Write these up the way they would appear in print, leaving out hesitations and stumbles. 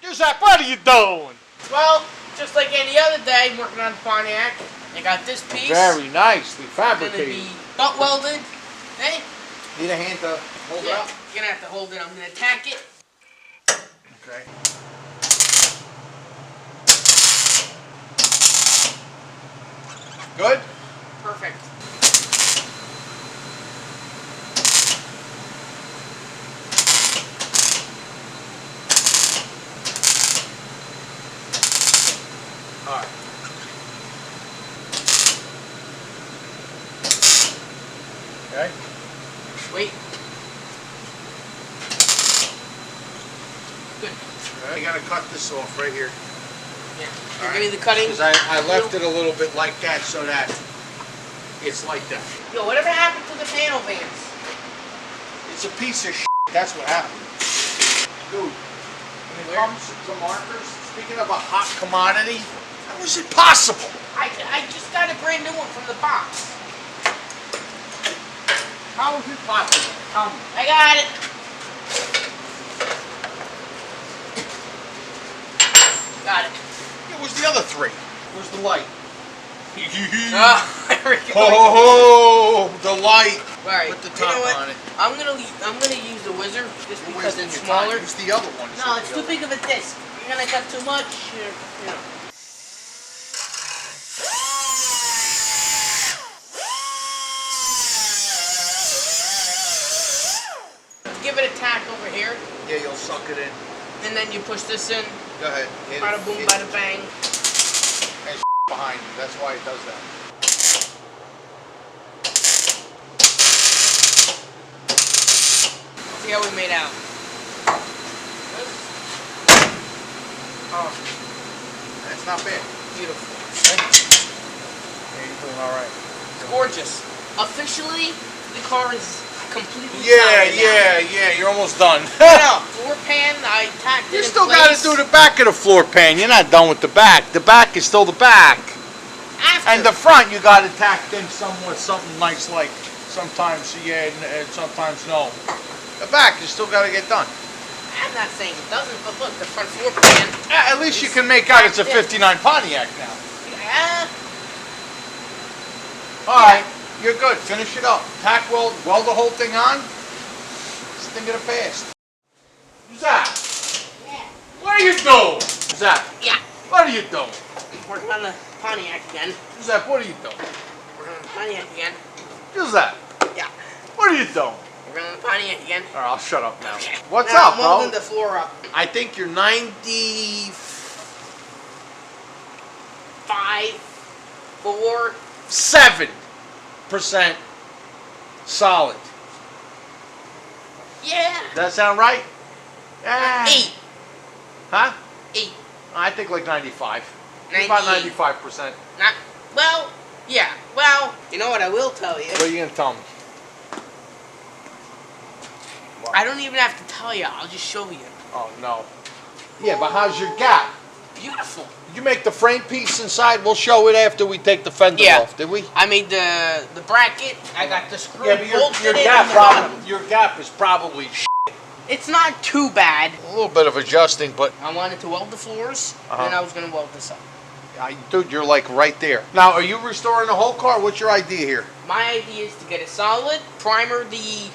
Giuseppe, what are you doing? Well, just like any other day, I'm working on the Pontiac. I got this piece. Very nicely It's fabricated. going to be butt welded. Hey? Need a hand to hold it up? You're going to have to hold it. I'm going to tack it. Okay. Good? Perfect. Alright. Okay. Wait. Good. You gotta cut this off right here. Yeah. You're getting the cutting. Because I left it a little bit like that so that it's like that. Yo, whatever happened to the panel bands? It's a piece of shit. That's what happened. Dude, when it comes to markers, speaking of a hot commodity, how is it possible? I just got a brand new one from the box. How is it possible? Tell me. I got it. Got it. Yeah, where's the other three? Where's the light? There we go. Oh, the light. All right. Put the top on it. I'm gonna use the Wizard just Well, because where's it's the smaller. Use the other one. No, it's too big of a disc. You're gonna cut too much. You know. Give it a tack over here, Yeah, you'll suck it in. and then you push this in. Go ahead. Hit Bada it. boom, Hit bada it. bang. And behind you. That's why it does that. See how we made out. Oh, that's not bad. Beautiful. Yeah, you're doing all right. It's gorgeous. Officially, the car is completely Yeah, solid now. yeah. You're almost done. No, floor pan, I tacked it You in still got to place. do the back of the floor pan. You're not done with the back. The back is still the back. After. And the front, you got to tack in somewhat something nice, like sometimes yeah, and sometimes no. The back, you still got to get done. I'm not saying it doesn't, but look, the front floor pan. At least you can make out it's a 59 Pontiac now. Yeah. All right, you're good. Finish it up. Tack weld the whole thing on. This thing gonna pass. Zach, Yeah. what are you doing? Zach, Yeah. what are you doing? Working on the Pontiac again. Zach, what are you doing? Working on the Pontiac again. Zach, Yeah. what are you doing? Working on the Pontiac again. All right, I'll shut up now. Okay. What's Now up, I'm bro? welding the floor up. I think you're 95, 4. 7% solid. Yeah. Does that sound right? Yeah. 8. Huh? 8. I think like 95. 98. About 95%. Not. Well. Yeah. Well. You know what I will tell you. What are you gonna tell me? I don't even have to tell you. I'll just show you. Oh no. Yeah, but how's your gap? Beautiful. Did you make the frame piece inside? We'll show it after we take the fender off, did we? I made the bracket. I got the screw Yeah, but bolted your in gap on the bottom. your gap is probably It's not too bad. a little bit of adjusting, but I wanted to weld the floors, and then I was going to weld this up. dude, you're like right there. Now, are you restoring the whole car? What's your idea here? My idea is to get it solid, primer the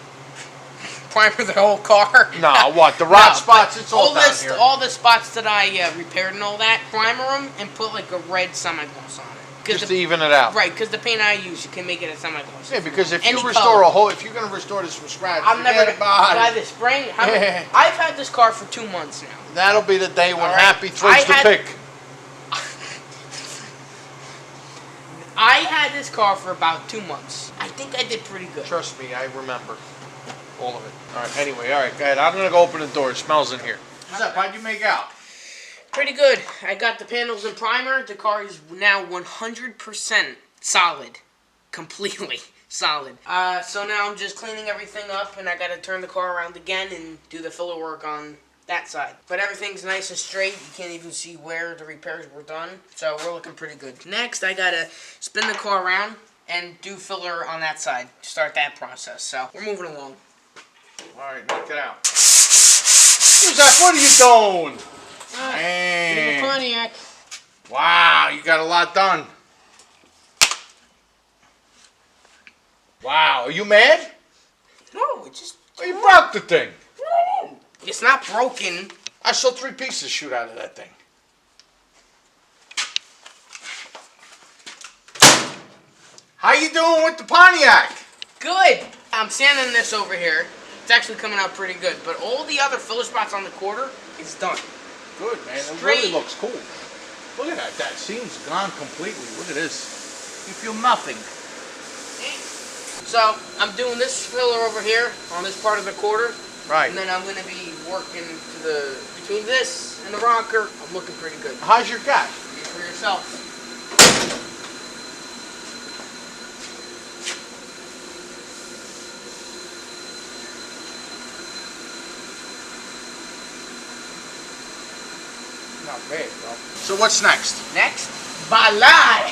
whole car. No, what? The rod spots? It's all down here. All the spots that I repaired and all that, primer them and put like a red semi-gloss on it. Just to even it out. Right, because the paint I use, you can make it a semi-gloss. Yeah, because if Any you restore color. a whole, if you're gonna restore this from scratch, I'm never forget about by it. the spring. I've had this car for 2 months now. That'll be the day when All right. Happy throws the pick. I had this car for about 2 months. I think I did pretty good. Trust me, I remember all of it. All right. Anyway, all right, go ahead. I'm gonna go open the door. It smells in here. What's up? How'd you make out? Pretty good. I got the panels and primer. The car is now 100% solid. Completely solid. So now I'm just cleaning everything up, and I gotta turn the car around again and do the filler work on that side. But everything's nice and straight. You can't even see where the repairs were done. So we're looking pretty good. Next, I gotta spin the car around and do filler on that side to start that process. So we're moving along. All right, knock it out. Zach, what are you doing? Wow, you got a lot done. Wow, are you mad? No, it just... Oh, you broke the thing. It's not broken. I saw 3 pieces shoot out of that thing. How you doing with the Pontiac? Good. I'm sanding this over here. It's actually coming out pretty good. But all the other filler spots on the quarter is done. Good, man. It Straight. really looks cool. Look at that. That seam's gone completely. Look at this. You feel nothing. So I'm doing this filler over here on this part of the quarter. Right. And then I'm going to be working to the between this and the rocker. I'm looking pretty good. How's your guy? See for yourself. Not bad, bro. So what's next? Next, balade.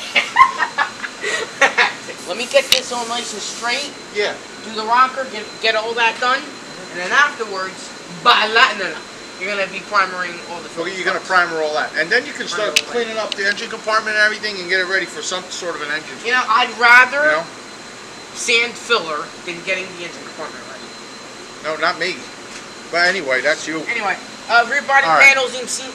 Let me get this all nice and straight. Yeah. Do the rocker, get all that done, and then afterwards, balade. No. You're gonna be primering all the. Okay, you're gonna primer all that, and then you can start cleaning up the engine compartment and everything, and get it ready for some sort of an engine. You know, I'd rather You know? sand filler than getting the engine compartment ready. No, not me. But anyway, that's you. Anyway, rear body All right. panels, you can see.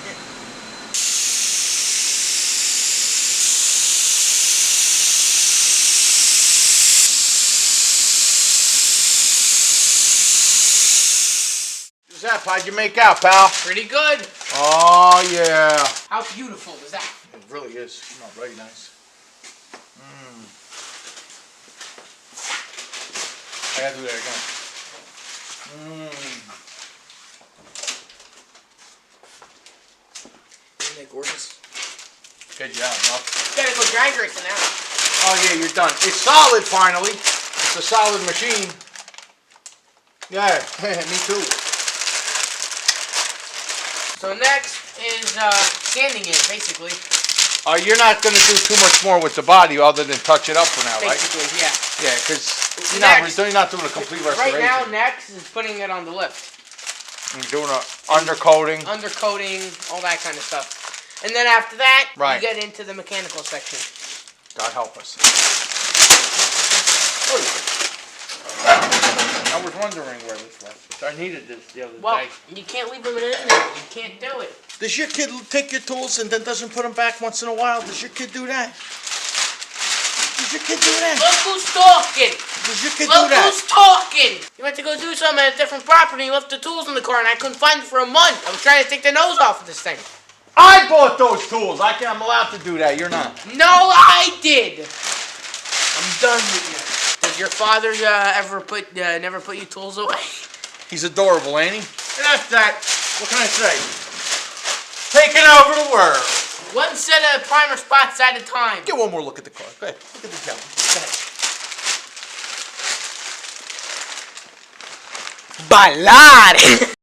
Giuseppe, how'd you make out, pal? Pretty good. Oh, yeah. How beautiful is that? It really is. No, very nice. I gotta do that again. Isn't that gorgeous? Good job, bro. Gotta go drag racing now. Oh, yeah, you're done. It's solid, finally. It's a solid machine. Yeah, me too. So next is sanding it, basically. You're not going to do too much more with the body other than touch it up for now, right? Basically, yeah. Yeah, because you're not doing a complete restoration. Right now, next is putting it on the lift. You're doing a undercoating. Undercoating, all that kind of stuff. And then after that, Right. you get into the mechanical section. God help us. I was wondering where this was. I needed this the other Well, day. you can't leave them in there. You can't do it. Does your kid take your tools and then doesn't put them back once in a while? Does your kid do that? Does your kid do that? Look who's talking. Does your kid do Look that? who's talking. You went to go do something at a different property. You left the tools in the car, and I couldn't find it for a month. I was trying to take the nose off of this thing. I bought those tools. I'm allowed to do that. You're not. No, I did. I'm done with you. Did your father never put you tools away? He's adorable, ain't he? And that's that. What can I say? Taking over the world. One set of primer spots at a time. Get one more look at the car. Go ahead. Look at the gentleman. Go ahead. Balade.